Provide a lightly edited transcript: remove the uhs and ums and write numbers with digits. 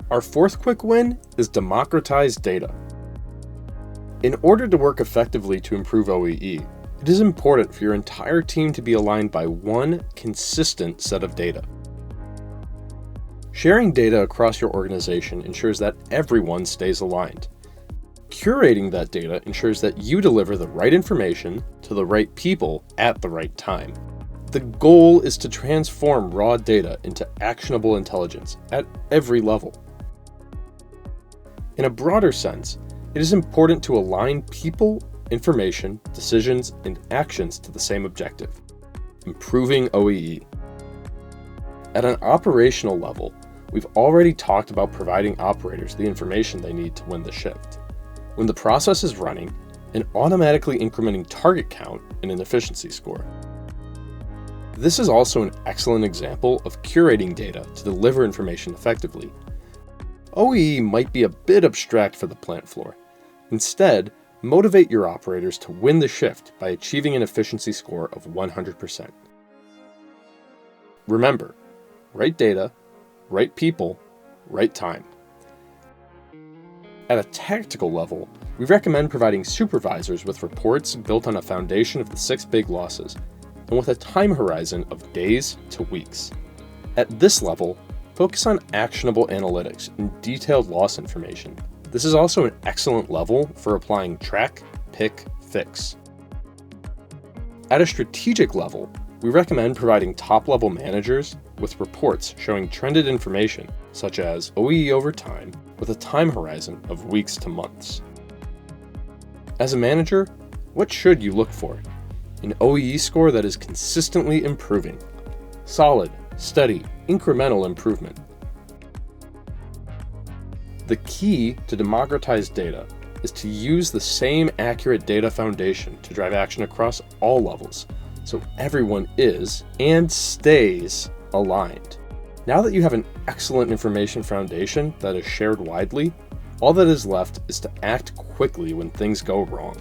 Our fourth quick win is Democratized data. In order to work effectively to improve OEE, it is important for your entire team to be aligned by one consistent set of data. Sharing data across your organization ensures that everyone stays aligned. Curating that data ensures that you deliver the right information to the right people at the right time. The goal is to transform raw data into actionable intelligence at every level. In a broader sense, it is important to align people, information, decisions, and actions to the same objective: improving OEE. At an operational level, we've already talked about providing operators the information they need to win the shift. When the process is running, and automatically incrementing target count and an efficiency score. This is also an excellent example of curating data to deliver information effectively. OEE might be a bit abstract for the plant floor. Instead, motivate your operators to win the shift by achieving an efficiency score of 100%. Remember, right data, right people, right time. At a tactical level, we recommend providing supervisors with reports built on a foundation of the 6 big losses, and with a time horizon of days to weeks. At this level, focus on actionable analytics and detailed loss information. This is also an excellent level for applying track, pick, fix. At a strategic level, we recommend providing top-level managers with reports showing trended information, such as OEE over time, with a time horizon of weeks to months. As a manager, what should you look for? An OEE score that is consistently improving. Solid, steady, incremental improvement. The key to democratized data is to use the same accurate data foundation to drive action across all levels, so everyone is and stays aligned. Now that you have an excellent information foundation that is shared widely, all that is left is to act quickly when things go wrong.